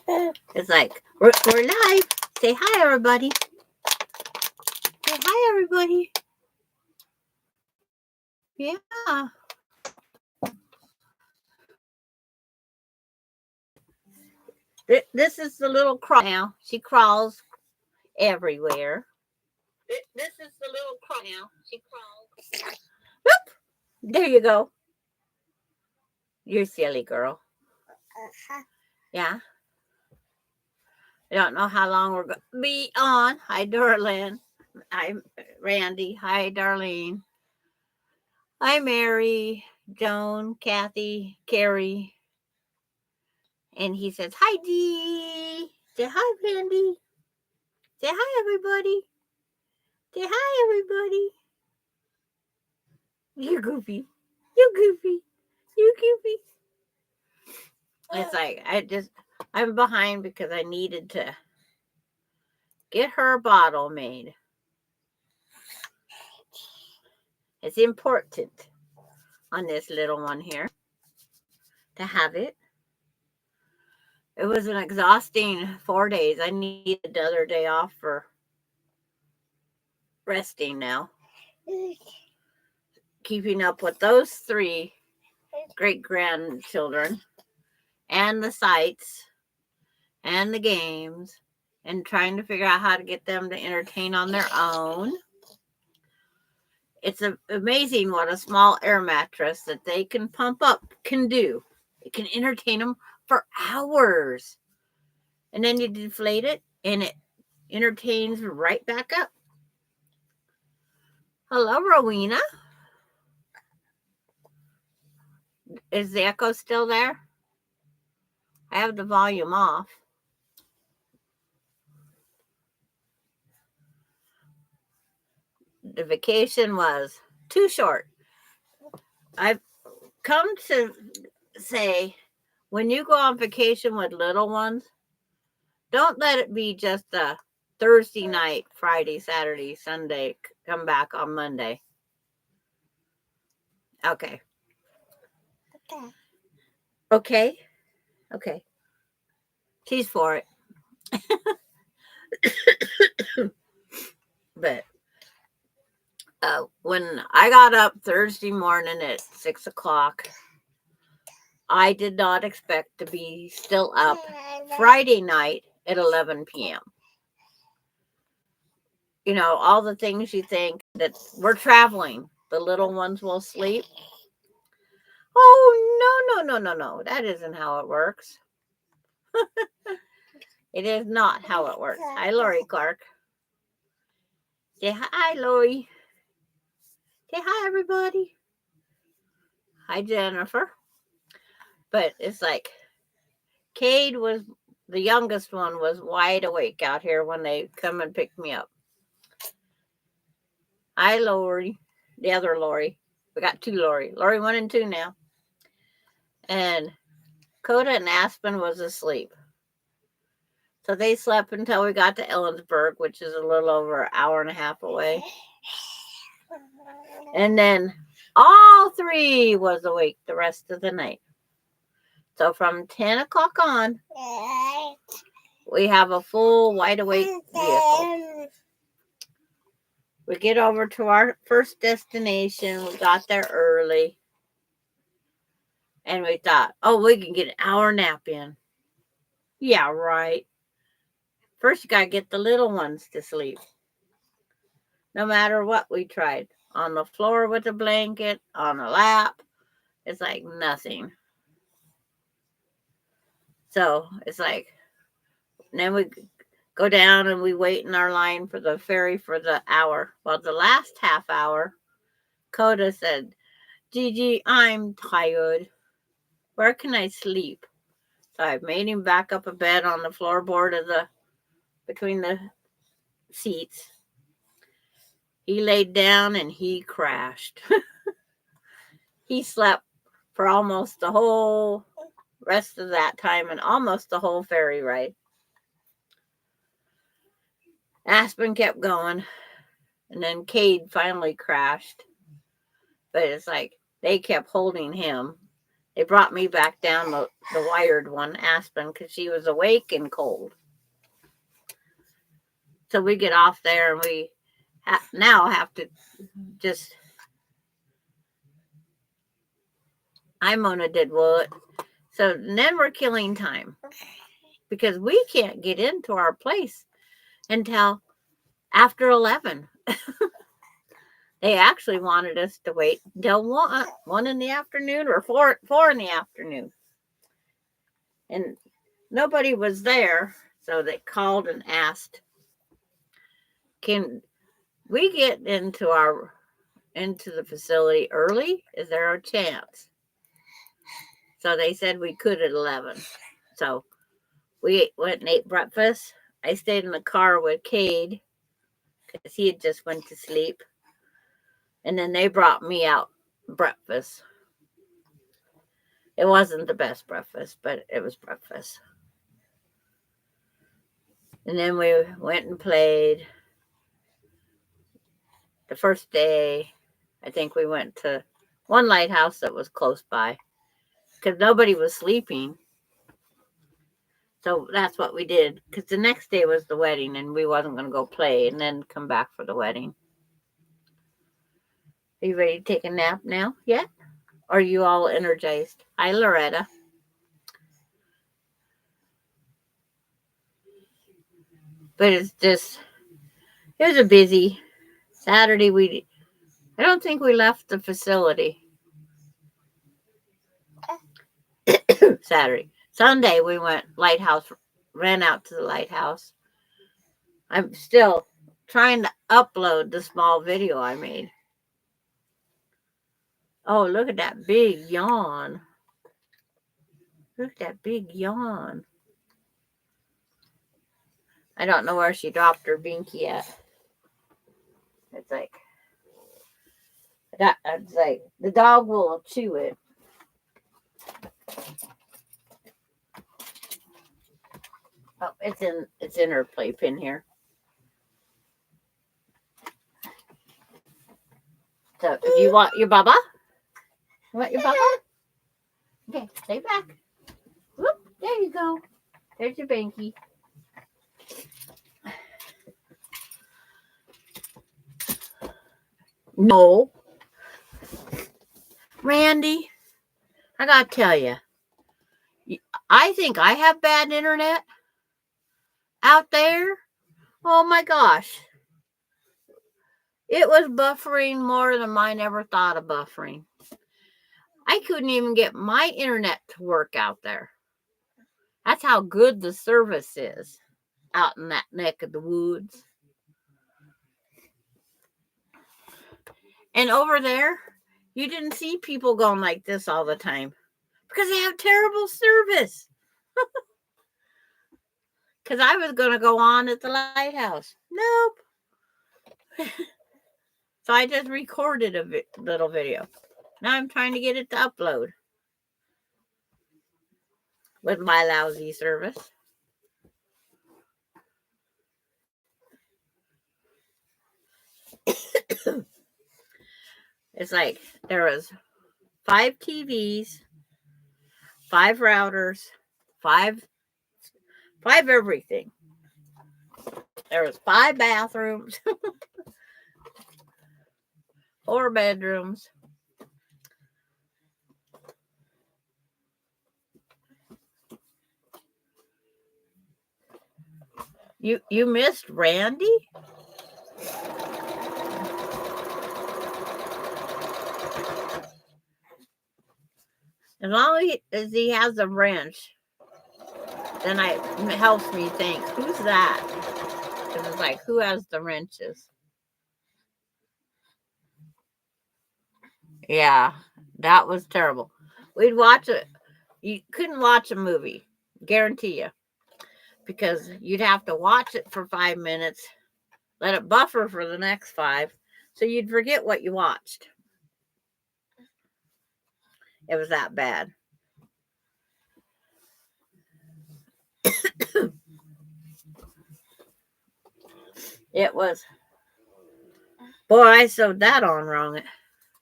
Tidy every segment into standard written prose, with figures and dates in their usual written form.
It's like, we're live. Say hi, everybody. Say hi, everybody. Yeah. This is the little crawl now. She crawls everywhere. This is the little crawl now. She crawls. Whoop! There you go. You're silly girl. Yeah. I don't know how long we're going to be on. Hi, Darlene. I'm Randy. Hi, Darlene. Hi, Mary, Joan, Kathy, Carrie. And he says, hi, Dee. Say hi, Randy. Say hi, everybody. Say hi, everybody. You goofy. You goofy. You goofy. It's like, I'm behind because I needed to get her a bottle made. It's important on this little one here to have it. It was an exhausting 4 days. I needed the other day off for resting now. Keeping up with those 3 great grandchildren and the sights and the games and trying to figure out how to get them to entertain on their own. It's amazing what a small air mattress that they can pump up can do. It can entertain them for hours. And then you deflate it and it entertains right back up. Hello, Rowena. Is the echo still there? I have the volume off. The vacation was too short. I've come to say, when you go on vacation with little ones, don't let it be just a Thursday night, Friday, Saturday, Sunday, come back on Monday. Okay. Okay. Okay. She's for it. But when I got up Thursday morning at 6 o'clock, I did not expect to be still up Friday night at 11 p.m. You know, all the things you think that we're traveling, the little ones will sleep. Oh, no. That isn't how it works. It is not how it works. Hi, Lori Clark. Say hi, Lori. Say hi, everybody. Hi, Jennifer. But it's like, Cade was, the youngest one, was wide awake out here when they come and pick me up. Hi, Lori. The other Lori. We got 2 Lori. Lori 1 and 2 now. And Coda and Aspen was asleep. So they slept until we got to Ellensburg, which is a little over an hour and a half away. And then all 3 was awake the rest of the night. So from 10 o'clock on, we have a full wide awake vehicle. We get over to our first destination. We got there early. And we thought, oh, we can get an hour nap in. Yeah, right. First, you got to get the little ones to sleep. No matter what we tried. On the floor with a blanket, on a lap. It's like nothing. So it's like, then we go down and we wait in our line for the ferry for the hour. Well, the last half hour, Coda said, Gigi, I'm tired. Where can I sleep? So I made him back up a bed on the floorboard of between the seats. He laid down and he crashed. He slept for almost the whole rest of that time and almost the whole ferry ride. Aspen kept going, and then Cade finally crashed. But it's like they kept holding him. They brought me back down the wired one, Aspen, because she was awake and cold. So we get off there and we now have to just. Imona did what? So then we're killing time because we can't get into our place until after 11. They actually wanted us to wait until 1 in the afternoon or 4 in the afternoon. And nobody was there, so they called and asked, can we get into the facility early? Is there a chance? So they said we could at 11. So we went and ate breakfast. I stayed in the car with Cade because he had just went to sleep. And then they brought me out breakfast. It wasn't the best breakfast, but it was breakfast. And then we went and played. The first day, I think we went to one lighthouse that was close by because nobody was sleeping. So that's what we did, because the next day was the wedding and we wasn't going to go play and then come back for the wedding. Are you ready to take a nap now yet? Or are you all energized? Hi, Loretta. But it was a busy Saturday. I don't think we left the facility. Saturday. Sunday we went ran out to the lighthouse. I'm still trying to upload the small video I made. Oh, look at that big yawn. Look at that big yawn. I don't know where she dropped her binky at. It's like the dog will chew it. Oh, it's in her playpen here. So, do you want your baba? You want your baba? Okay, stay back. Whoop, there you go. There's your binky. No. Randy, I gotta tell you, I think I have bad internet out there. Oh my gosh. It was buffering more than mine ever thought of buffering. I couldn't even get my internet to work out there. That's how good the service is out in that neck of the woods. And over there, you didn't see people going like this all the time because they have terrible service. Because I was going to go on at the lighthouse. Nope. So I just recorded a little video. Now I'm trying to get it to upload with my lousy service. It's like there was 5 TVs, 5 routers, 5 everything. There was 5 bathrooms, 4 bedrooms. You missed Randy? As long as he has a wrench, then it helps me think, who's that? Because it's like, who has the wrenches? Yeah, that was terrible. We'd watch it. You couldn't watch a movie, guarantee you, because you'd have to watch it for 5 minutes, let it buffer for the next 5, so you'd forget what you watched. It was that bad. It was. Boy, I sewed that on wrong.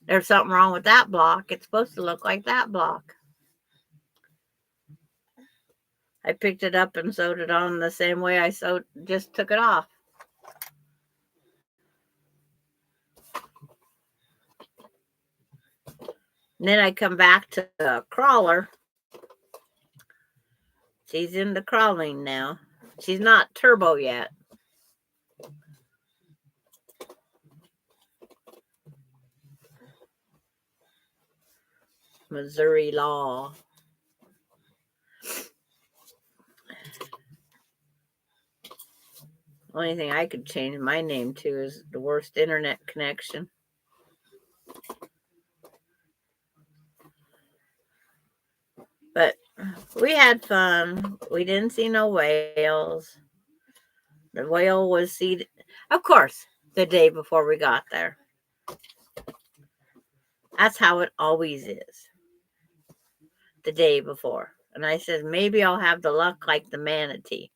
There's something wrong with that block. It's supposed to look like that block. I picked it up and sewed it on the same way I just took it off. And then I come back to the crawler. She's into crawling now. She's not turbo yet. Missouri Law. Only thing I could change my name to is the worst internet connection. But we had fun. We didn't see no whales. The whale was seen, of course, the day before we got there. That's how it always is. The day before. And I said, maybe I'll have the luck like the manatee.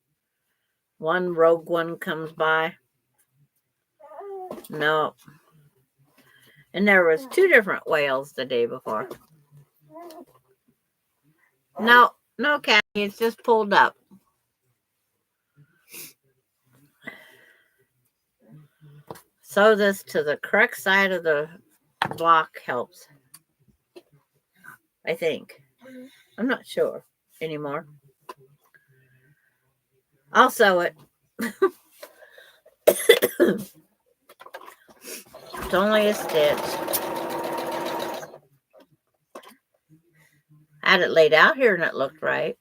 One rogue one comes by. No. And there was 2 different whales the day before. No, Kathy, it's just pulled up. Sew this to the correct side of the block helps. I think. I'm not sure anymore. I'll sew it. It's only a stitch. I had it laid out here and it looked right.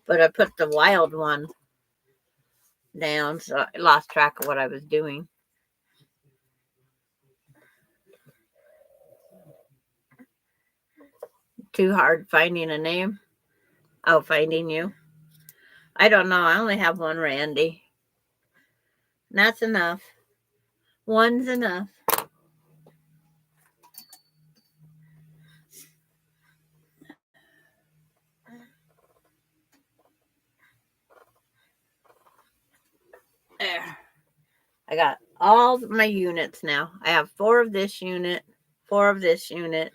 But I put the wild one down, so I lost track of what I was doing. Too hard finding a name? Oh, finding you? I don't know. I only have one Randy. And that's enough. One's enough. There. I got all my units now. I have 4 of this unit, 4 of this unit,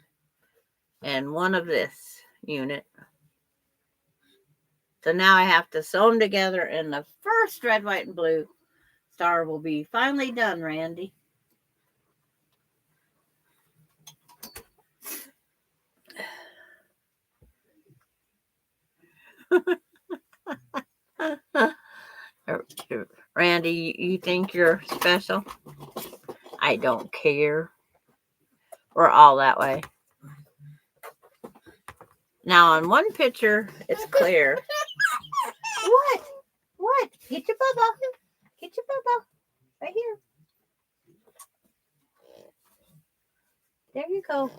and 1 of this unit. So now I have to sew them together, and the first red, white, and blue star will be finally done, Randy. Randy, you think you're special? I don't care. We're all that way. Now, on one picture, it's clear. What? Get your bubba. Get your bubba. Right here. There you go.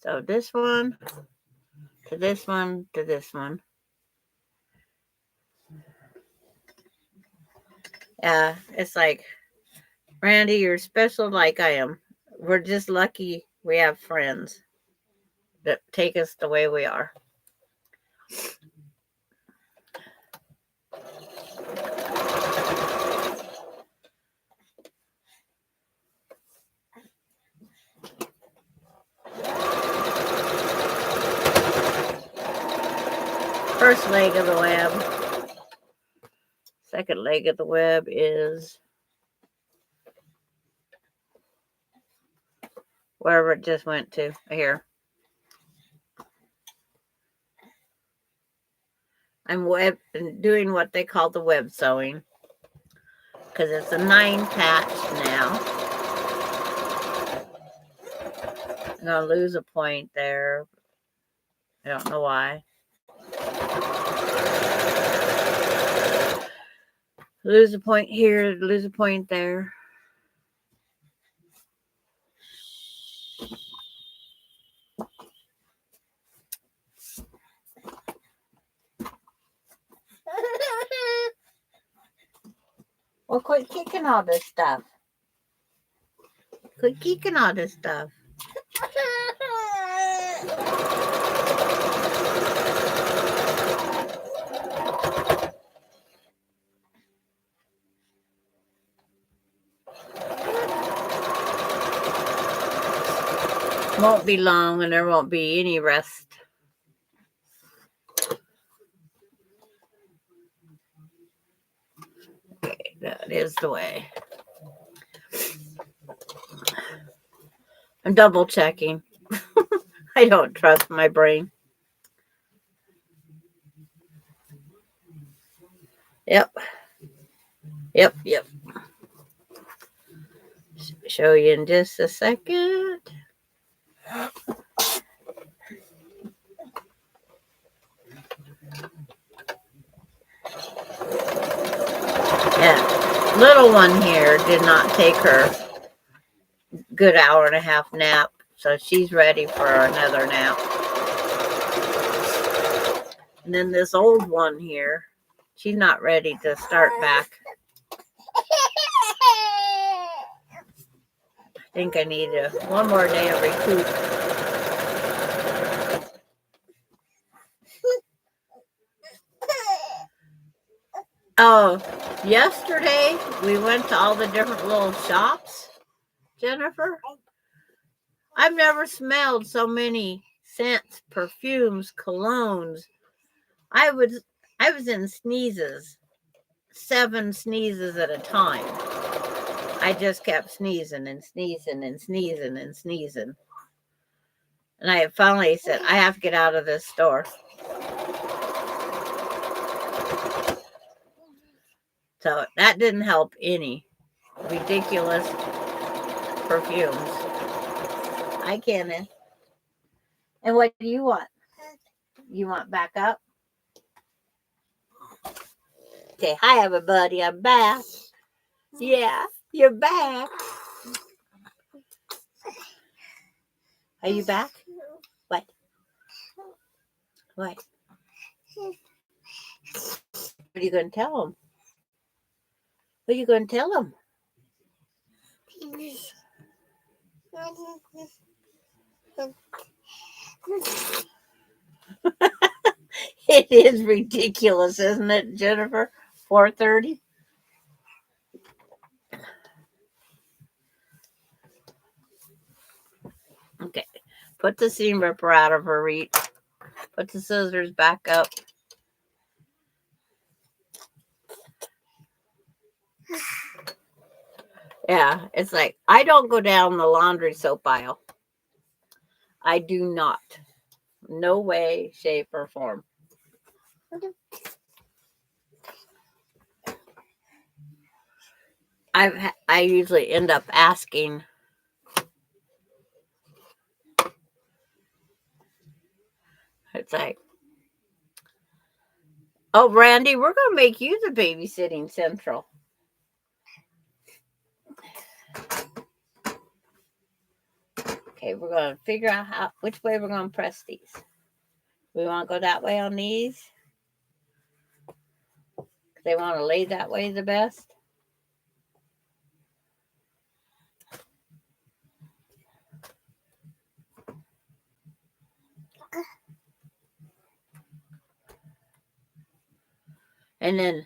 So this one, to this one, to this one. Yeah, it's like, Randy, you're special like I am. We're just lucky we have friends that take us the way we are. First leg of the web. Second leg of the web is wherever it just went to. Here. I'm doing what they call the web sewing because it's a 9 patch now. I'm going to lose a point there. I don't know why. Lose a point here, lose a point there. Well, quit kicking all this stuff. Quit kicking all this stuff. Won't be long and there won't be any rest. Okay, that is the way. I'm double checking. I don't trust my brain. Yep. Show you in just a second. Yeah, little one here did not take her good hour and a half nap, so she's ready for another nap. And then this old one here, she's not ready to start back. I think I need one more day of recoup. Oh, yesterday we went to all the different little shops, Jennifer. I've never smelled so many scents, perfumes, colognes. I was in sneezes, 7 sneezes at a time. I just kept sneezing and sneezing and sneezing and sneezing. And I finally said, I have to get out of this store. So that didn't help any. Ridiculous perfumes. Hi, Kenneth. And what do you want? You want back up? Okay, hi everybody, I'm back. Yeah, you're back. Are you back? What? What? What are you going to tell them? What are you going to tell them? It is ridiculous, isn't it, Jennifer? 4:30. Okay, put the seam ripper out of her reach. Put the scissors back up. Yeah, it's like, I don't go down the laundry soap aisle. I do not. No way, shape, or form. I usually end up asking. It's like, oh, Randy, we're going to make you the babysitting central. Okay, we're going to figure out which way we're going to press these. We want to go that way on these. They want to lay that way the best. And then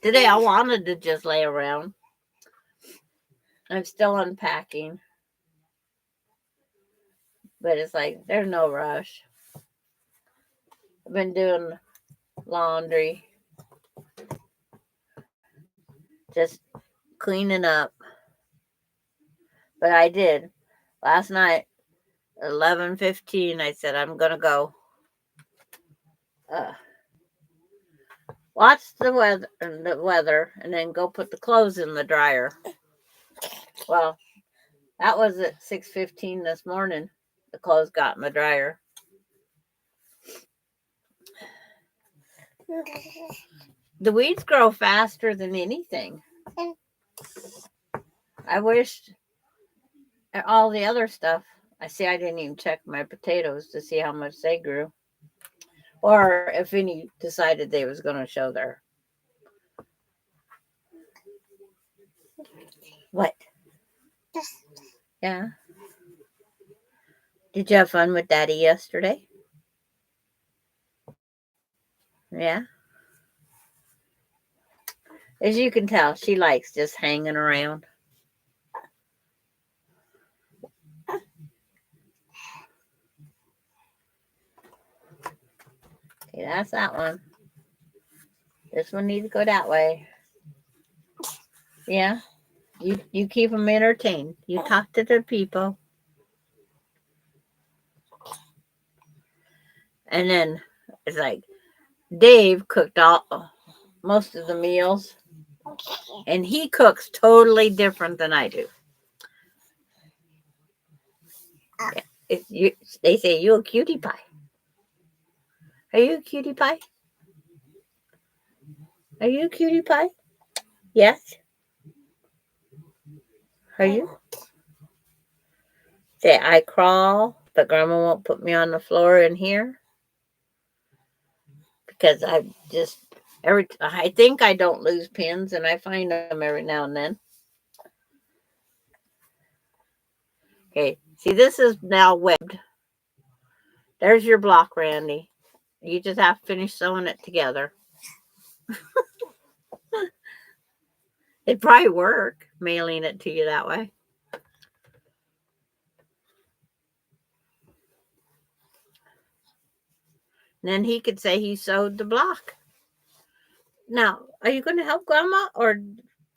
today I wanted to just lay around. I'm still unpacking. But it's like, there's no rush. I've been doing laundry. Just cleaning up. But I did. Last night, 11:15, I said, I'm going to go. Watch the weather, and then go put the clothes in the dryer. Well, that was at 6:15 this morning. The clothes got in the dryer. The weeds grow faster than anything. I wish all the other stuff. I didn't even check my potatoes to see how much they grew. Or if any decided they was going to show their. What? Yeah. Did you have fun with Daddy yesterday? Yeah. As you can tell, she likes just hanging around. Okay, that's that one. This one needs to go that way. Yeah. You keep them entertained. You talk to the people. And then it's like Dave cooked most of the meals. And he cooks totally different than I do. They say you're a cutie pie. Are you a cutie pie? Are you a cutie pie? Yes. Are you? Say I crawl, but Grandma won't put me on the floor in here because I think I don't lose pins, and I find them every now and then. Okay, see, this is now webbed. There's your block, Randy. You just have to finish sewing it together. It'd probably work, mailing it to you that way. And then he could say he sewed the block. Now, are you going to help Grandma or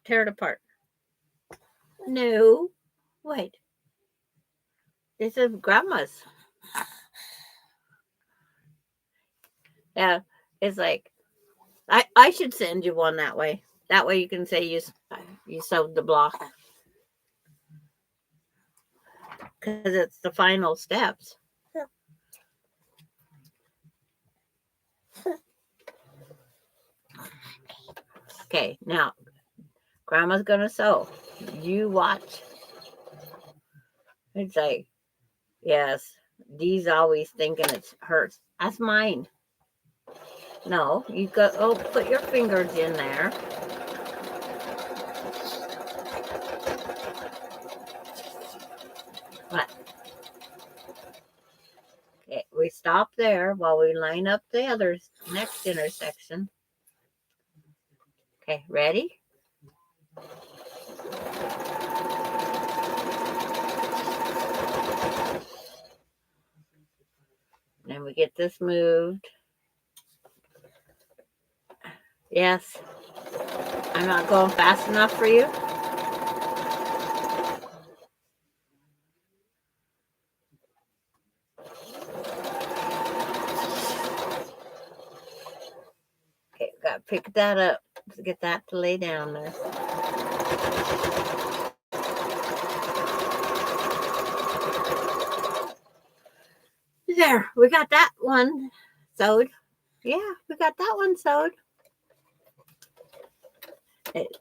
tear it apart? No. Wait. This is Grandma's. Yeah, it's like, I should send you one that way. That way you can say you sewed the block. Because it's the final steps. Okay, now, Grandma's going to sew. You watch. It's like, yes, Dee's always thinking it's hers. That's mine. No, you go, put your fingers in there. What? Okay, we stop there while we line up the other next intersection. Okay, ready? Then we get this moved. Yes. I'm not going fast enough for you? Okay, got to pick that up to get that to lay down there. There, we got that one sewed. Yeah, we got that one sewed.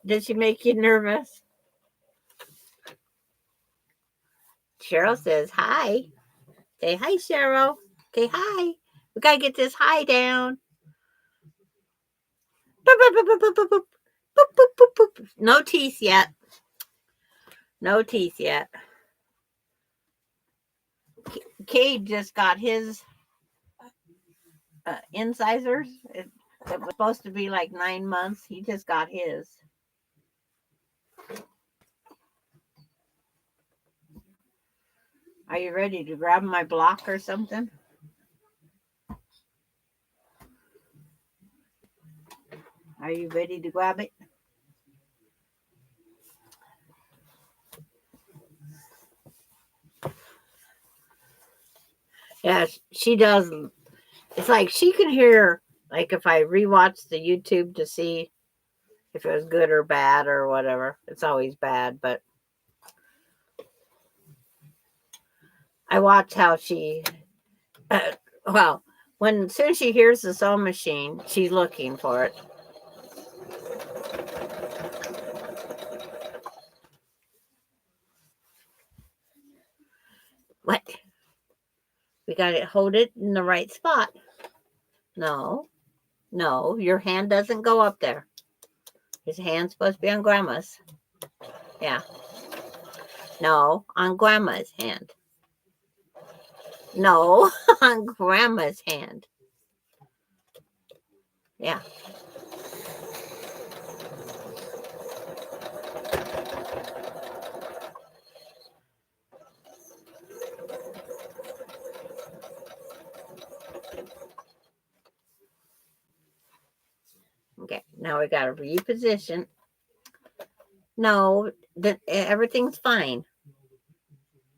Did she make you nervous? Cheryl says hi. Say hi, Cheryl. Say hi. We got to get this hi down. Boop, boop, boop, boop, boop, boop. Boop, boop, boop, boop. No teeth yet. No teeth yet. Cade just got his incisors. It was supposed to be like 9 months. He just got his. Are you ready to grab my block or something? Are you ready to grab it? Yeah, she does. It's like she can hear, like if I rewatch the YouTube to see if it was good or bad or whatever. It's always bad, but I watch how she, well, as soon as she hears the sewing machine, she's looking for it. What? We got to hold it in the right spot. No, your hand doesn't go up there. His hand's supposed to be on Grandma's. Yeah. No, on Grandma's hand. No, on Grandma's hand. Yeah. Okay, now we got to reposition. No, everything's fine.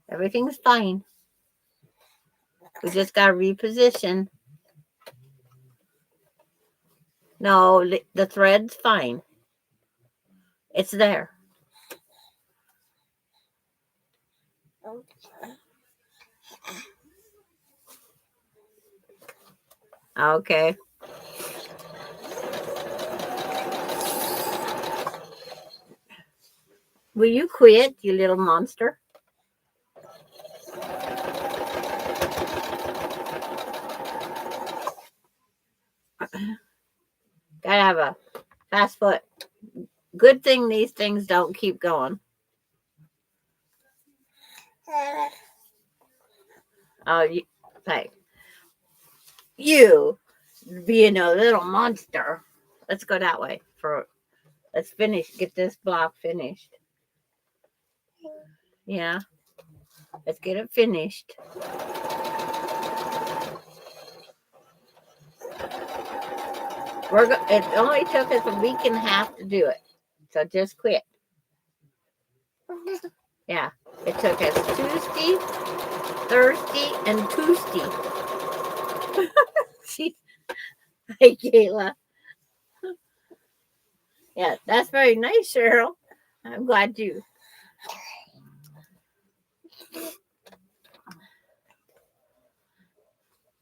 Everything's fine. We just got to reposition. No, the thread's fine. It's there. Okay. Will you quit, you little monster? Gotta have a fast foot. Good thing these things don't keep going. Oh, like you being a little monster. Let's go that way let's get this block finished. Yeah. Let's get it finished. It only took us a week and a half to do it. So just quit. Yeah. It took us Tuesday, Thursday, and Tuesday. Hi, Kayla. Yeah, that's very nice, Cheryl. I'm glad you.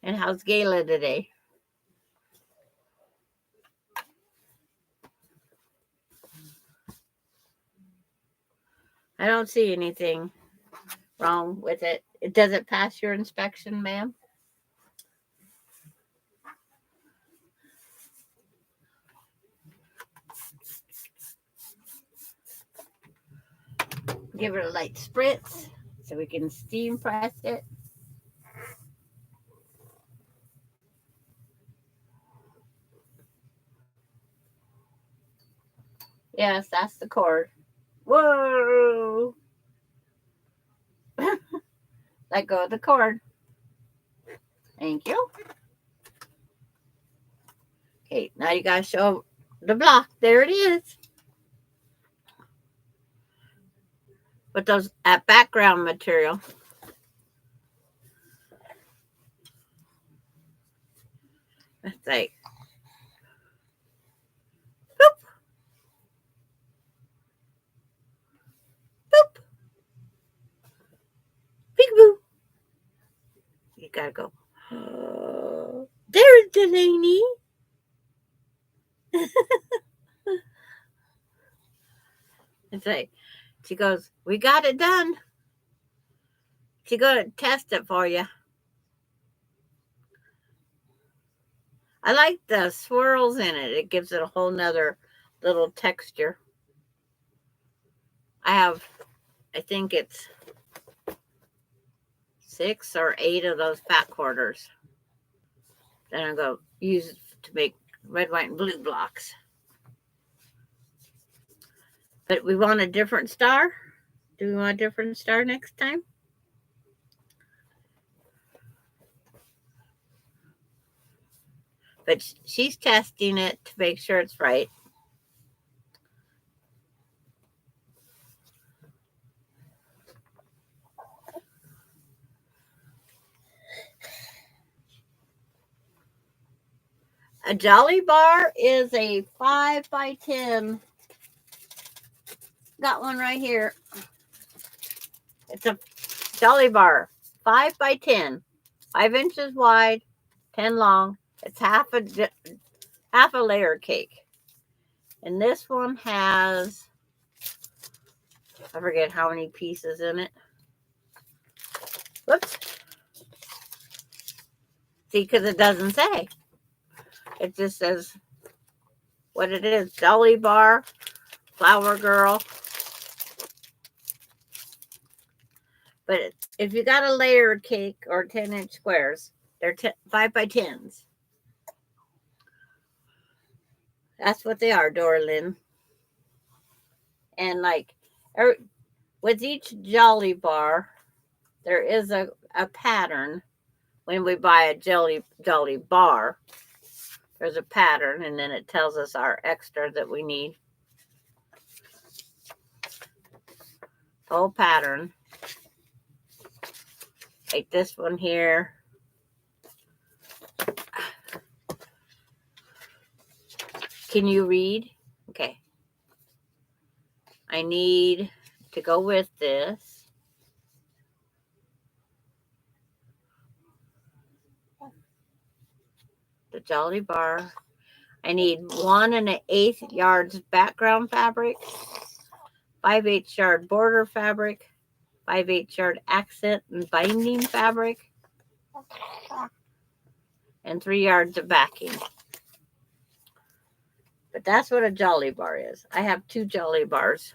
And how's Gayla today? I don't see anything wrong with it. It doesn't pass your inspection, ma'am? Give it a light spritz so we can steam press it. Yes, that's the cord. Whoa! Let go of the cord. Thank you. Okay, now you gotta show the block. There it is. With that background material. It's like, boop, boop, peekaboo. You gotta go. There's Delaney. It's like, she goes, we got it done. She's gonna test it for you. I like the swirls in it. It gives it a whole nother little texture. I think it's 6 or 8 of those fat quarters. Then I'm going to use it to make red, white, and blue blocks. But we want a different star. Do we want a different star next time? But she's testing it to make sure it's right. A Jolly Bar is a 5 by 10. Got one right here. It's a Jolly Bar, 5 by 10, 5 inches wide, 10 long. It's half a layer cake. And this one has, I forget how many pieces in it. Whoops. See, because it doesn't say. It just says what it is. Jolly Bar, Flower Girl. But if you got a layered cake or 10-inch squares, they're 5 by 10s. That's what they are, Dorlin. And like with each Jolly Bar, there is a pattern when we buy a Jolly Bar. There's a pattern, and then it tells us our extra that we need. Whole pattern. Like this one here. Can you read? Okay. I need to go with this. The Jolly Bar. I need 1 1/8 yards background fabric, 5/8 yard border fabric, 5/8 yard accent and binding fabric, and 3 yards of backing. But that's what a Jolly Bar is. I have 2 Jolly Bars.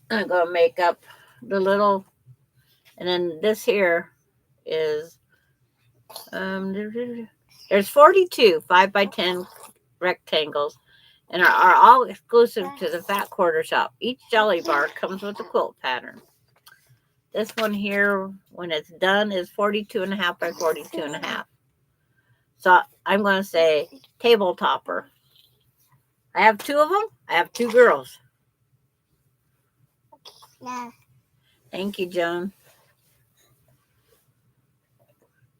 I'm going to make up the little, and then this here is, there's 42 5x10 rectangles, and are all exclusive to the Fat Quarter Shop. Each Jolly Bar comes with a quilt pattern. This one here, when it's done, is 42.5 by 42.5. So I'm going to say table topper. I have 2 of them. I have 2 girls. Thank you, Joan.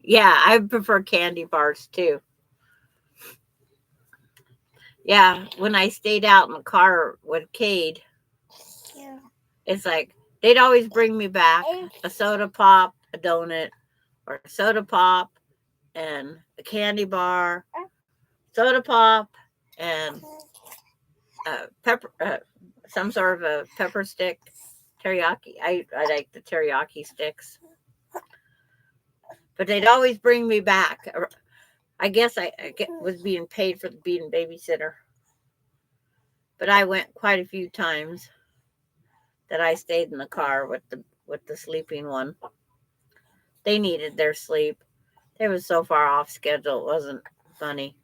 Yeah, I prefer candy bars too. Yeah, when I stayed out in the car with Cade, it's like they'd always bring me back a soda pop, a donut, or a soda pop and a candy bar, soda pop, and pepper, some sort of a pepper stick, teriyaki. I like the teriyaki sticks. But they'd always bring me back. I guess I was being paid for being babysitter. But I went quite a few times that I stayed in the car with the sleeping one. They needed their sleep. They was so far off schedule, it wasn't funny.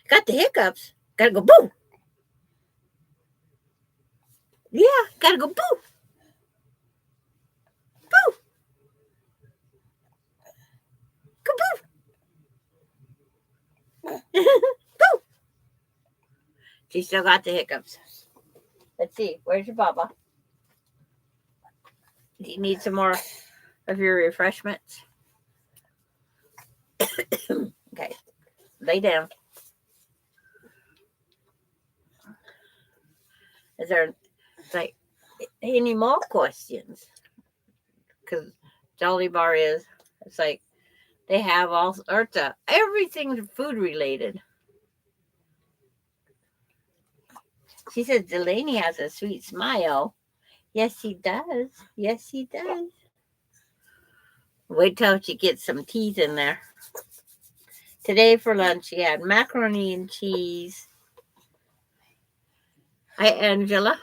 Got the hiccups. Gotta go boo. Yeah, gotta go boo. Boo. Go boo. Boo. She still got the hiccups. Let's see. Where's your Baba? Do you need some more of your refreshments? Okay. Lay down. Is there like any more questions? Because Jolly Bar is, it's like they have all sorts of everything food related. She says Delaney has a sweet smile. Yes, he does. Yes, he does. Wait till she gets some teeth in there. Today for lunch, she had macaroni and cheese. Hi, Angela.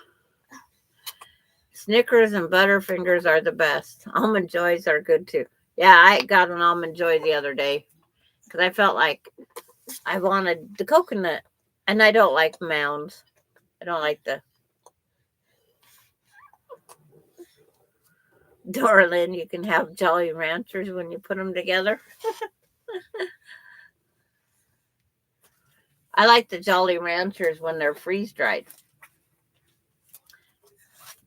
Snickers and Butterfingers are the best. Almond Joys are good too. Yeah, I got an Almond Joy the other day because I felt like I wanted the coconut, and I don't like mounds. I don't like the Dorlin. You can have Jolly Ranchers when you put them together. I like the Jolly Ranchers when they're freeze-dried.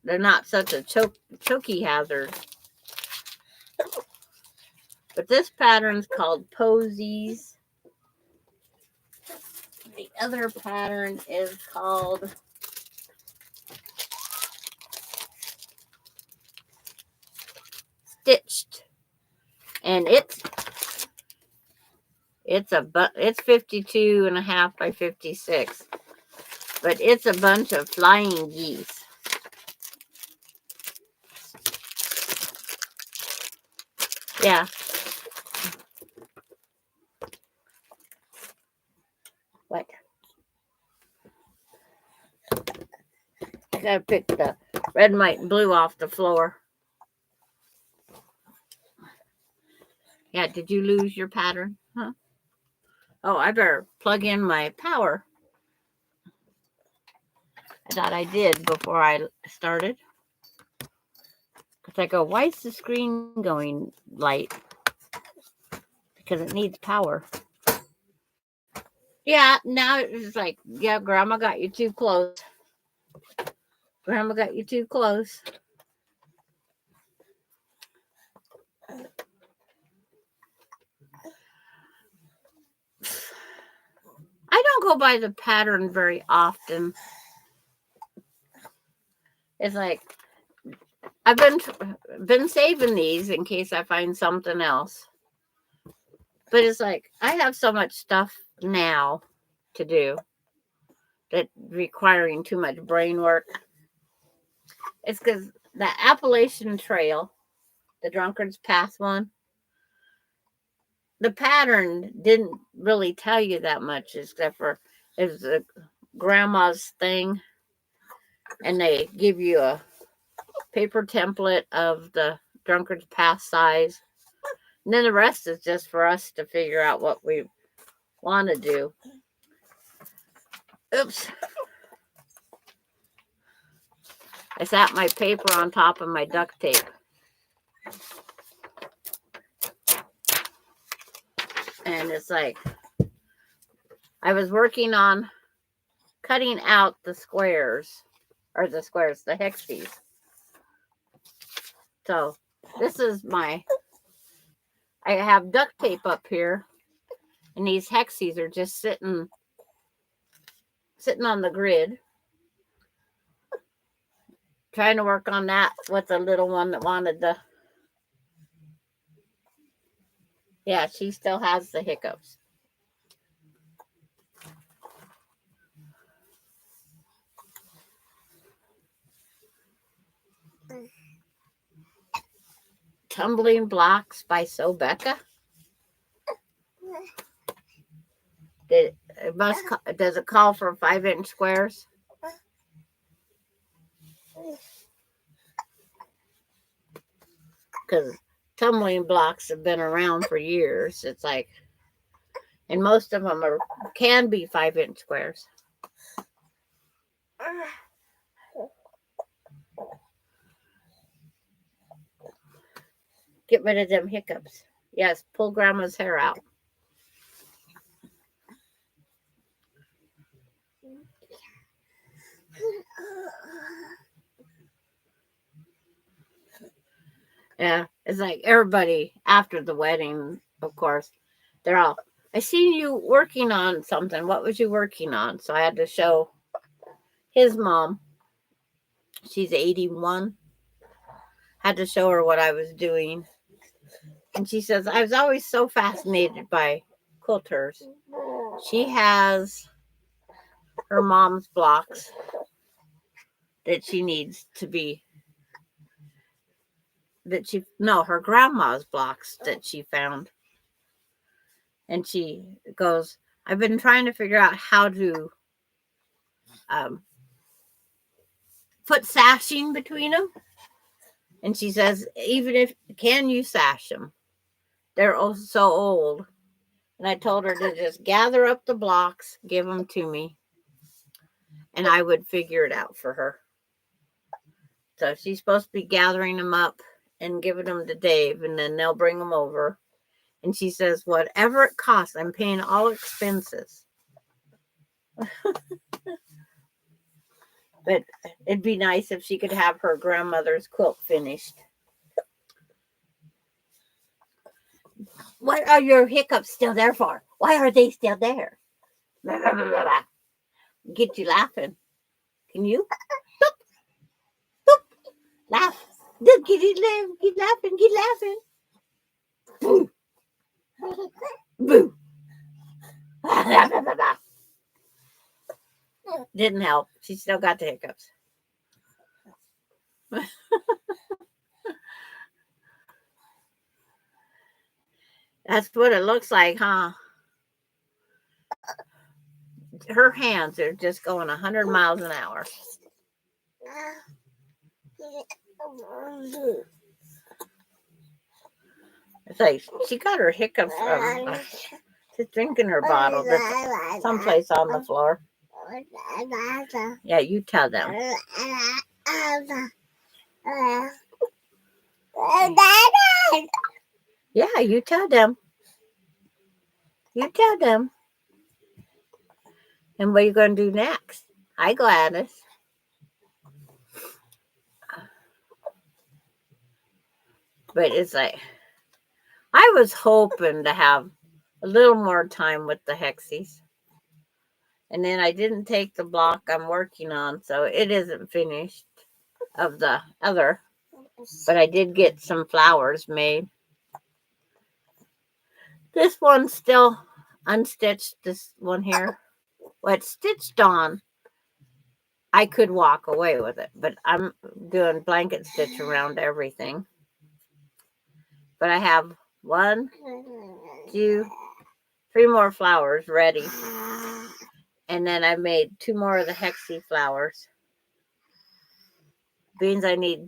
They're not such a choky hazard. But this pattern's called Posies. The other pattern is called Stitched. And it's 52.5 by 56. But it's a bunch of flying geese. Yeah. What? I gotta pick the red, white, and blue off the floor. Yeah, did you lose your pattern? Huh? Oh, I better plug in my power. I thought I did before I started. Because I go, why is the screen going light? because it needs power. Yeah, now it's like, yeah, Grandma got you too close. Grandma got you too close. I don't go by the pattern very often. It's like I've been saving these in case I find something else. But it's like I have so much stuff now to do that requiring too much brain work. It's because the Appalachian Trail, the Drunkard's Path one, the pattern didn't really tell you that much, except for it was a grandma's thing, and they give you a paper template of the Drunkard's Path size, and then the rest is just for us to figure out what we want to do. Oops. I sat my paper on top of my duct tape. And it's like, I was working on cutting out the squares, the hexes. So this is I have duct tape up here, and these hexes are just sitting on the grid. Trying to work on that with the little one that wanted yeah, she still has the hiccups. Tumbling Blocks by Sobecca. Does it call for 5-inch squares? Because tumbling blocks have been around for years. It's like, and most of them can be 5-inch squares. Get rid of them hiccups. Yes, pull Grandma's hair out. Yeah, it's like everybody after the wedding, of course, they're all, I seen you working on something. What was you working on? So I had to show his mom. She's 81. Had to show her what I was doing. And she says, I was always so fascinated by quilters. She has her mom's blocks that she needs to be, her grandma's blocks that she found. And she goes, I've been trying to figure out how to put sashing between them. And she says, can you sash them? They're so old. And I told her to just gather up the blocks, give them to me, and I would figure it out for her. So she's supposed to be gathering them up and giving them to Dave, and then they'll bring them over. And she says, whatever it costs, I'm paying all expenses. But it'd be nice if she could have her grandmother's quilt finished. What are your hiccups still there for? Why are they still there? Get you laughing. Can you? Laugh. Get laughing. Boo. Boo. Didn't help. She still got the hiccups. That's what it looks like, huh? Her hands are just going 100 miles an hour. It's like she got her hiccups from she's drinking her bottle that's someplace on the floor. Yeah, you tell them. Yeah, you tell them. You tell them. And what are you going to do next? Hi, Gladys. But it's like, I was hoping to have a little more time with the Hexies. And then I didn't take the block I'm working on, so it isn't finished of the other. But I did get some flowers made. This one's still unstitched, this one here. Well, it's stitched on. I could walk away with it, but I'm doing blanket stitch around everything. But I have 1, 2, 3 more flowers ready. And then I made 2 more of the Hexie flowers. Means I need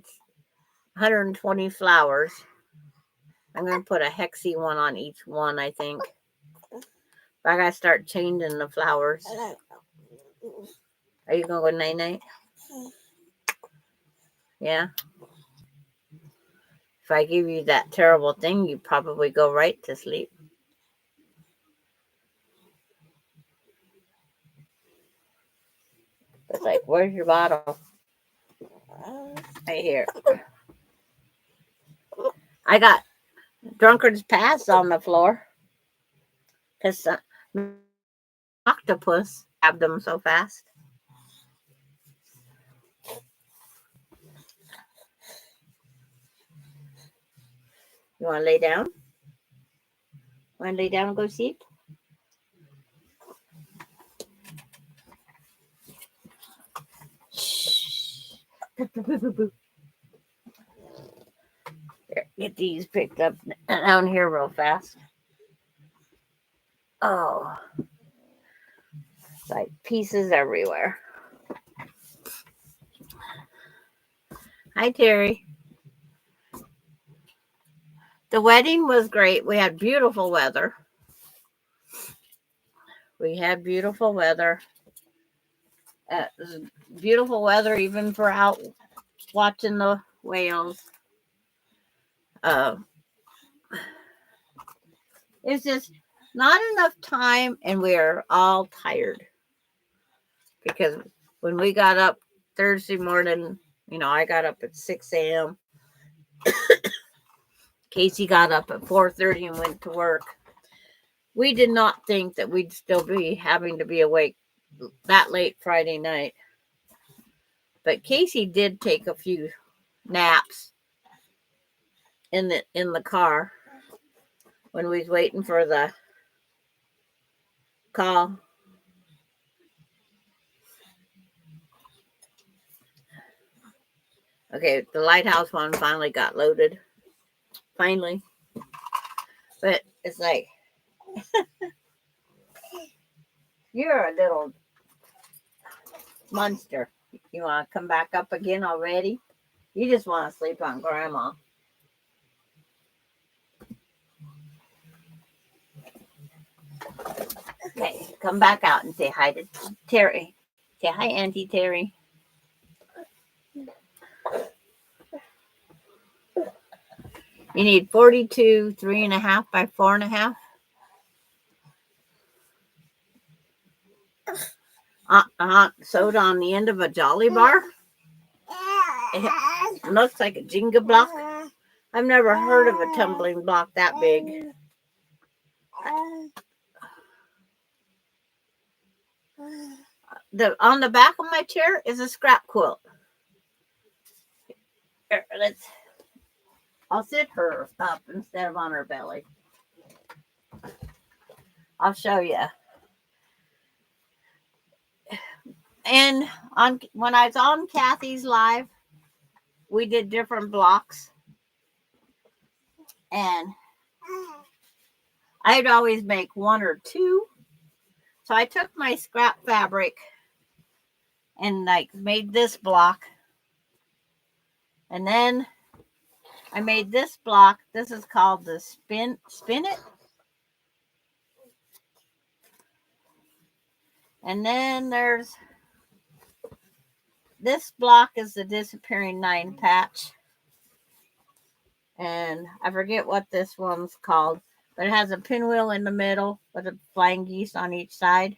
120 flowers. I'm going to put a Hexie one on each one, I think. But I got to start changing the flowers. Are you going to go night-night? Yeah. If I give you that terrible thing, you probably go right to sleep. It's like, where's your bottle? Right here. I got Drunkard's Pass on the floor. Because octopus grabbed them so fast. You want to lay down? Want to lay down and go sleep? Shh. Here, get these picked up down here real fast. Oh. It's like pieces everywhere. Hi, Terry. The wedding was great. We had beautiful weather. Beautiful weather even for out watching the whales. It's just not enough time, and we're all tired. Because when we got up Thursday morning, I got up at 6 a.m. Casey got up at 4:30 and went to work. We did not think that we'd still be having to be awake that late Friday night. But Casey did take a few naps in the car when we was waiting for the call. Okay, the lighthouse one finally got loaded. Finally. But it's like, you're a little monster. You want to come back up again already? You just want to sleep on Grandma. Okay, come back out and say hi to Terry. Say hi, Auntie Terry. You need 42 3.5 by 4.5. Sewed on the end of a Jolly Bar. It looks like a Jenga block. I've never heard of a tumbling block that big. On the back of my chair is a scrap quilt. Here, I'll sit her up instead of on her belly. I'll show you. And when I was on Kathy's live, we did different blocks. And I'd always make 1 or 2. So I took my scrap fabric and made this block. And then I made this block. This is called the spin it. And then there's this block is the disappearing 9 patch. And I forget what this one's called. but it has a pinwheel in the middle with a flying geese on each side.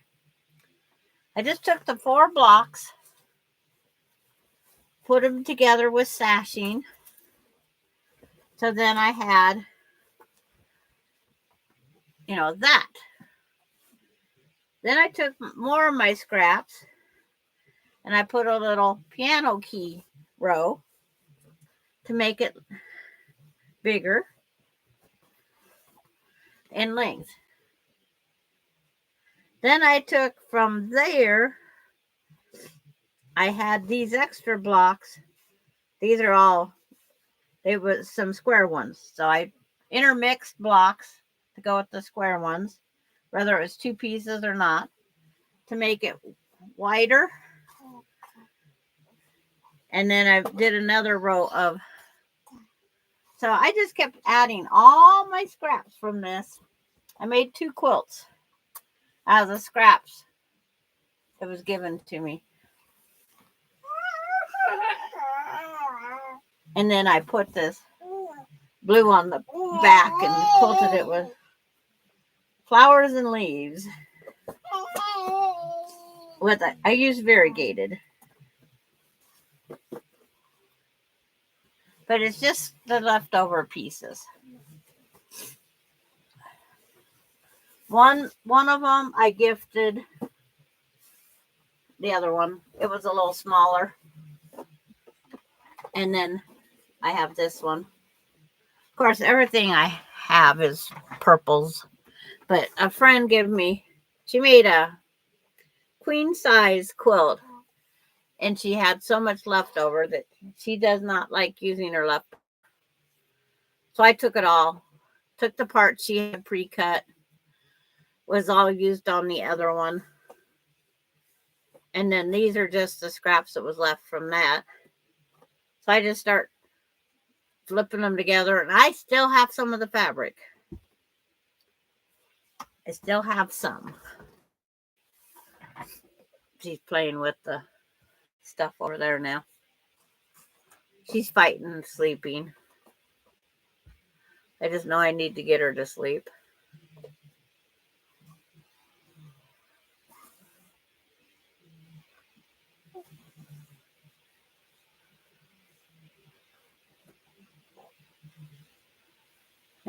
I just took the 4 blocks, put them together with sashing. So then I had, that. Then I took more of my scraps and I put a little piano key row to make it bigger in length. Then I took from there, I had these extra blocks. These are all, they were some square ones. So I intermixed blocks to go with the square ones, whether it was 2 pieces or not, to make it wider. And then I did another row of, so I just kept adding all my scraps from this. I made 2 quilts out of the scraps that was given to me. And then I put this blue on the back and quilted it with flowers and leaves. I use variegated. But it's just the leftover pieces. One of them I gifted. The other one, it was a little smaller. And then I have this one. Of course, everything I have is purples. But a friend gave me, she made a queen size quilt. And she had so much leftover that she does not like using her leftover. So I took it all. Took the part she had pre-cut. Was all used on the other one. And then these are just the scraps that was left from that. So I just start flipping them together. And I still have some of the fabric. I still have some. She's playing with the stuff over there now. She's fighting and sleeping. I just know I need to get her to sleep.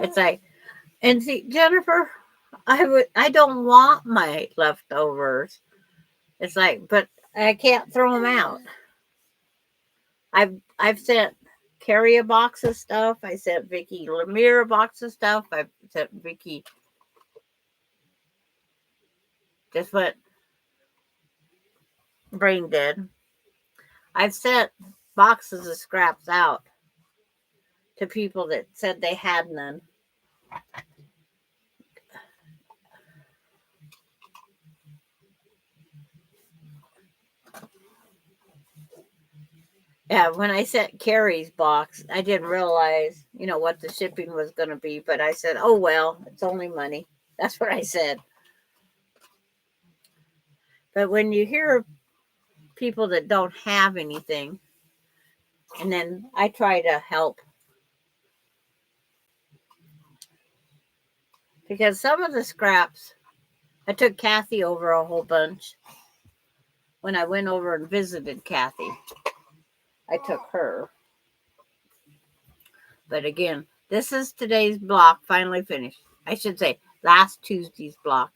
It's like, and see, Jennifer, I don't want my leftovers. It's like, but I can't throw them out. I've sent Carrie a box of stuff. I sent Vicky Lemire a box of stuff. I sent Vicky just what Brain did. I've sent boxes of scraps out to people that said they had none. Yeah, when I sent Carrie's box, I didn't realize, what the shipping was going to be. But I said, oh, well, it's only money. That's what I said. But when you hear people that don't have anything, and then I try to help. Because some of the scraps, I took Kathy over a whole bunch. When I went over and visited Kathy, I took her. But again, this is today's block finally finished. I should say last Tuesday's block.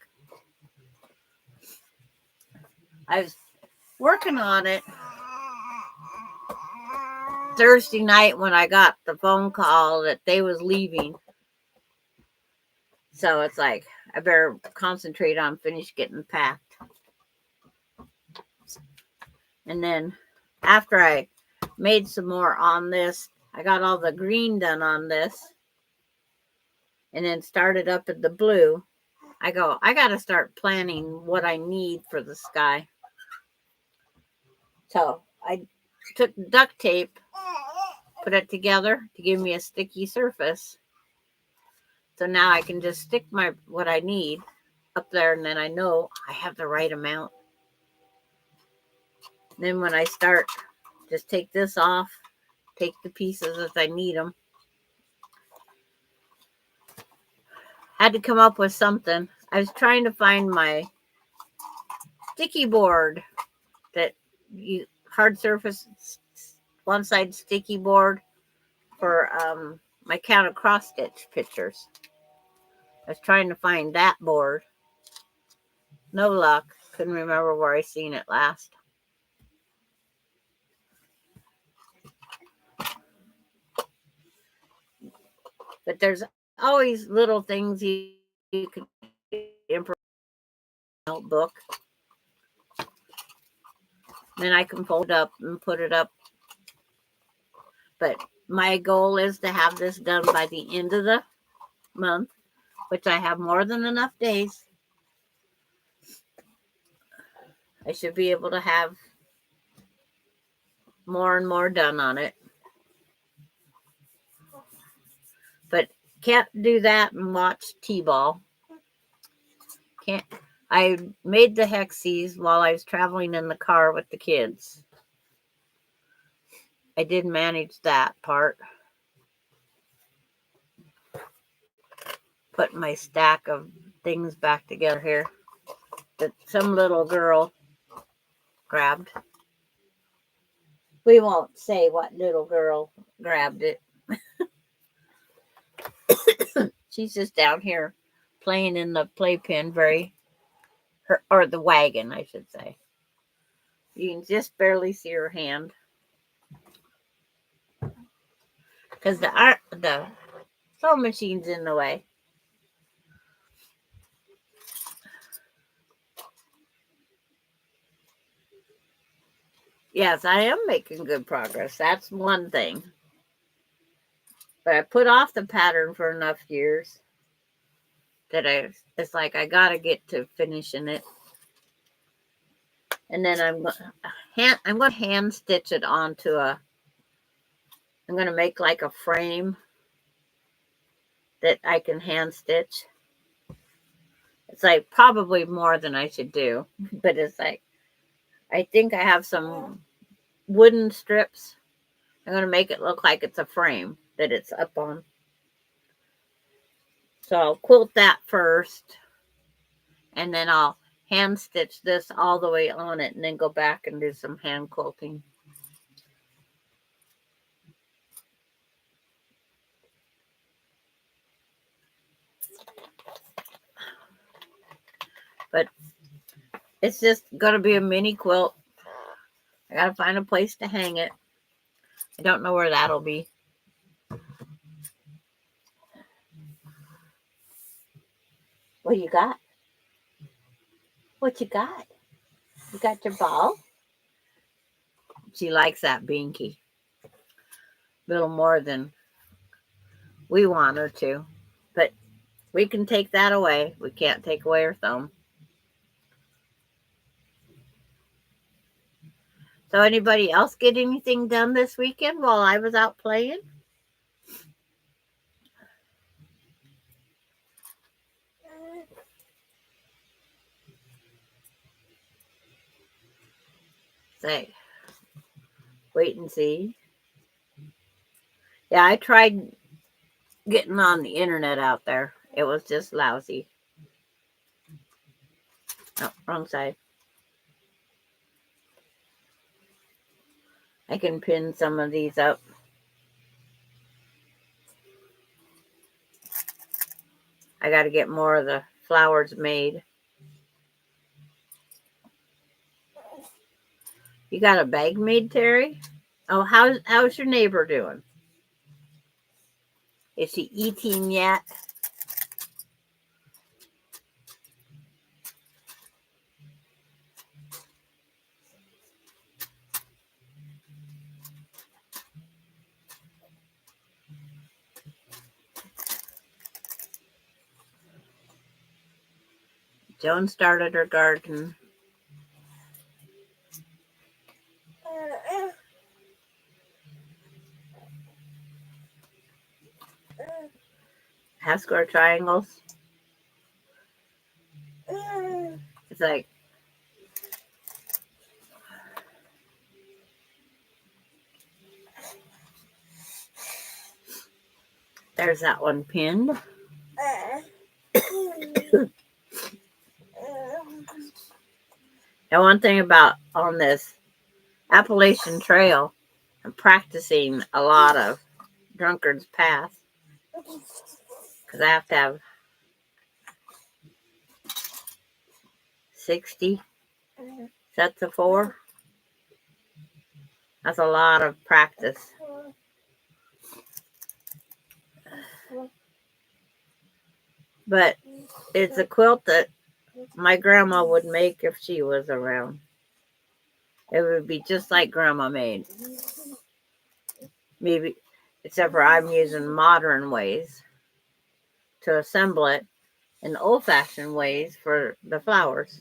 I was working on it Thursday night when I got the phone call that they was leaving. So it's like, I better concentrate on finish getting packed. And then after I made some more on this, I got all the green done on this. And then started up at the blue. I got to start planning what I need for the sky. So I took duct tape, put it together to give me a sticky surface. So now I can just stick what I need up there, and then I know I have the right amount. Then when I start, just take this off, take the pieces as I need them. had to come up with something. I was trying to find my sticky board that you hard surface one side sticky board for my counter cross stitch pictures. I was trying to find that board. No luck. Couldn't remember where I seen it last. But there's always little things you can improve notebook. Then I can fold it up and put it up. But my goal is to have this done by the end of the month, which I have more than enough days. I should be able to have more and more done on it. But can't do that and watch T-ball. Can't. I made the hexes while I was traveling in the car with the kids. I did manage that part. Put my stack of things back together here that some little girl grabbed. We won't say what little girl grabbed it. She's just down here playing in the playpen, or the wagon, I should say. You can just barely see her hand because the sewing machine's in the way. Yes, I am making good progress. That's one thing. But I put off the pattern for enough years that it's like I gotta get to finishing it. And then I'm going to hand stitch it onto I'm going to make like a frame that I can hand stitch. It's like probably more than I should do, but it's like, I think I have some wooden strips. I'm going to make it look like it's a frame that it's up on. So I'll quilt that first, and then I'll hand stitch this all the way on it and then go back and do some hand quilting. But it's just going to be a mini quilt. I got to find a place to hang it. I don't know where that'll be. What you got? What you got? You got your ball? She likes that binky. A little more than we want her to. But we can take that away. We can't take away her thumb. So anybody else get anything done this weekend while I was out playing? Say, wait and see. Yeah, I tried getting on the internet out there. It was just lousy. Oh, wrong side. I can pin some of these up. I got to get more of the flowers made. You got a bag made, Terry? Oh, how's your neighbor doing? Is she eating yet? Joan started her garden. Half square triangles. It's like there's that one pinned. And one thing about on this Appalachian Trail, I'm practicing a lot of Drunkard's Path because I have to have 60 sets of 4. That's a lot of practice. But it's a quilt that my grandma would make if she was around. It would be just like Grandma made. Maybe, except for I'm using modern ways to assemble it and old-fashioned ways for the flowers.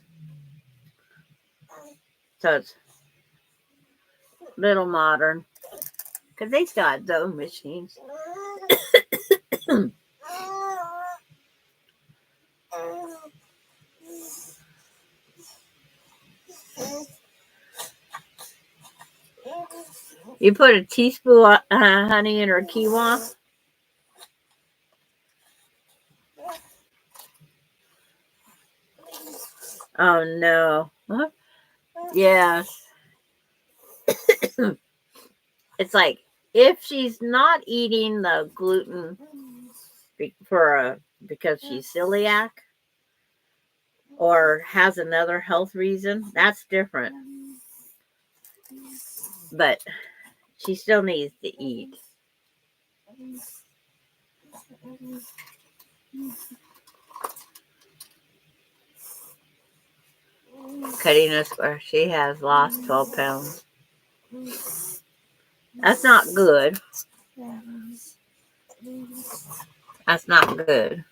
So it's a little modern because they still had sewing machines. You put a teaspoon of honey in her quinoa. Oh no. Huh? Yes. It's like if she's not eating the gluten because she's celiac or has another health reason, that's different. But she still needs to eat. Cutting a square. She has lost 12 pounds. That's not good. That's not good.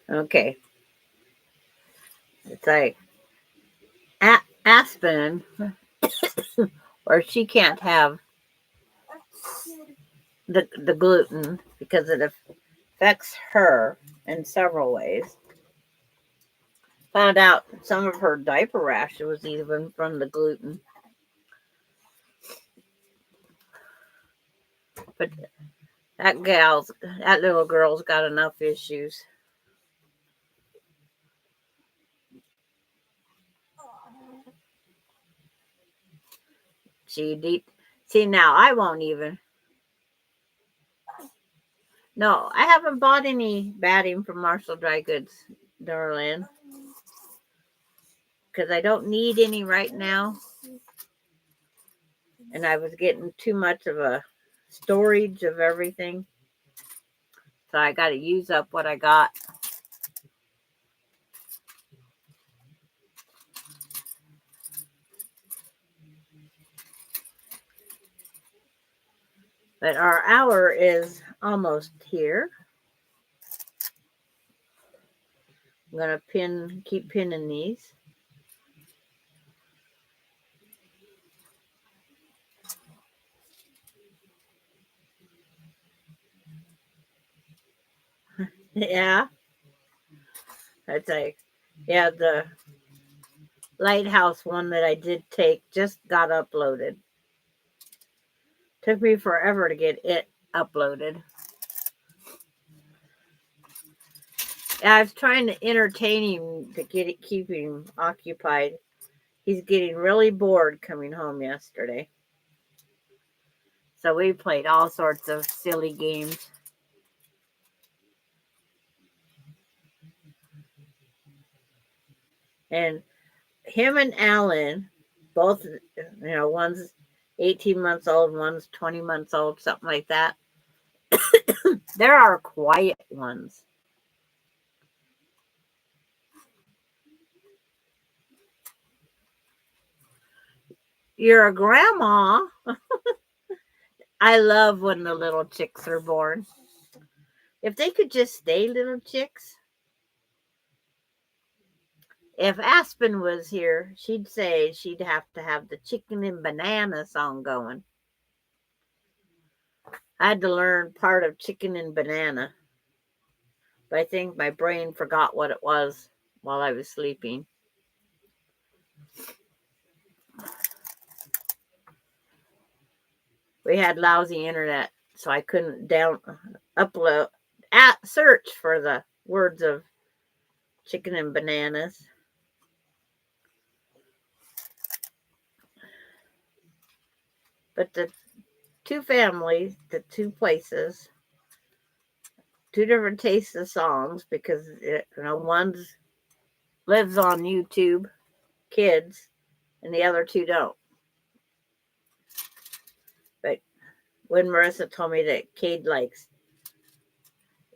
Okay. It's like Aspen, or she can't have the gluten because it affects her in several ways. Found out some of her diaper rash was even from the gluten. But that little girl's got enough issues. See, now I won't even. No, I haven't bought any batting from Marshall Dry Goods, darling, because I don't need any right now. And I was getting too much of a storage of everything. So I got to use up what I got. But our hour is almost here. I'm going to keep pinning these. Yeah. It's like, yeah, the lighthouse one that I did take just got uploaded. Took me forever to get it uploaded. I was trying to entertain him to keep him occupied. He's getting really bored coming home yesterday. So we played all sorts of silly games. And him and Alan, both, one's 18 months old, one's 20 months old, something like that. There are quiet ones. You're a grandma. I love when the little chicks are born. If they could just stay little chicks. If Aspen was here, she'd say she'd have to have the chicken and banana song going. I had to learn part of chicken and banana. But I think my brain forgot what it was while I was sleeping. We had lousy internet, so I couldn't search for the words of chicken and bananas. But the two families, the two places, two different tastes of songs because one's lives on YouTube, kids, and the other two don't. But when Marissa told me that Cade likes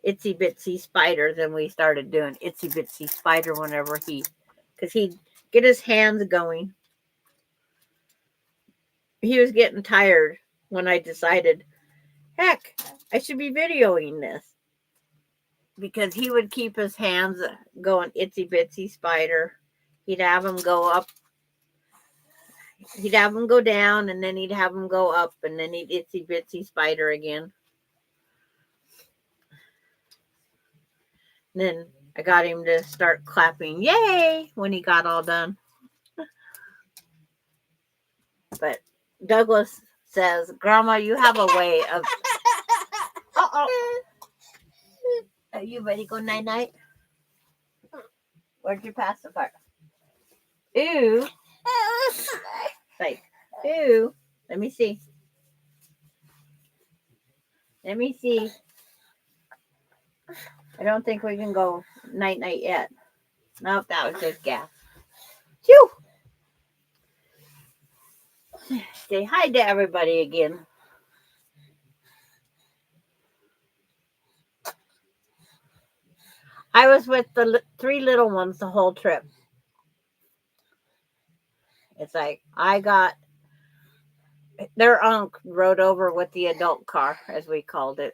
Itsy Bitsy Spider, then we started doing Itsy Bitsy Spider whenever because he'd get his hands going. He was getting tired when I decided, heck, I should be videoing this. Because he would keep his hands going Itsy Bitsy Spider. He'd have them go up. He'd have them go down, and then he'd have them go up, and then he'd Itsy Bitsy Spider again. And then I got him to start clapping, yay, when he got all done. But Douglas says, Grandma, you have a way of... Uh-oh. Are you ready to go night-night? Where'd your pacifier? Ooh. Like, ooh. Let me see. Let me see. I don't think we can go night-night yet. Nope, that was just gas. Phew. Say hi to everybody again. I was with the three little ones the whole trip. It's like their uncle rode over with the adult car, as we called it.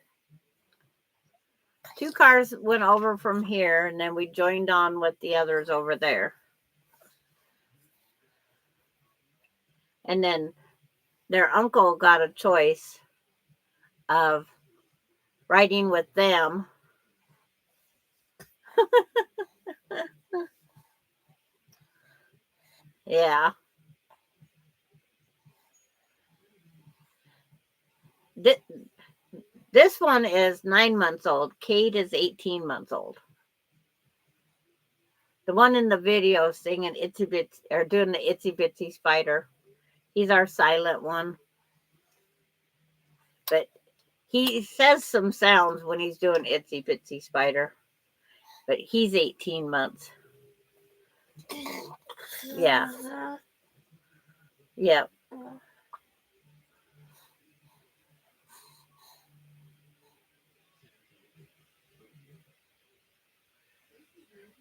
Two cars went over from here, and then we joined on with the others over there. And then their uncle got a choice of riding with them. Yeah. This one is 9 months old. Cade is 18 months old. The one in the video singing Itsy Bitsy, or doing the Itsy Bitsy Spider. He's our silent one. But he says some sounds when he's doing Itsy Bitsy Spider. But he's 18 months. Yeah. Yeah.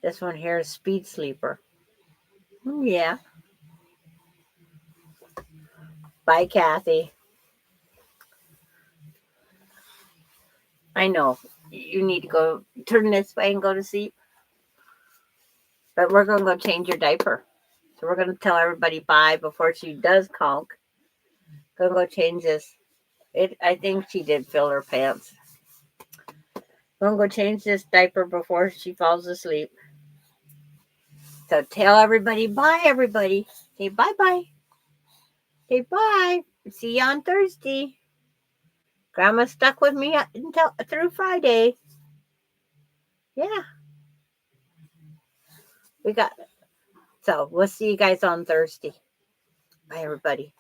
This one here is Speed Sleeper. Yeah. Bye, Kathy. I know. You need to go turn this way and go to sleep. But we're going to go change your diaper. So we're going to tell everybody bye before she does conk. Going to go change this. I think she did fill her pants. Going to go change this diaper before she falls asleep. So tell everybody bye, everybody. Say bye-bye. Say bye. See you on Thursday. Grandma stuck with me through Friday. Yeah. So we'll see you guys on Thursday. Bye, everybody.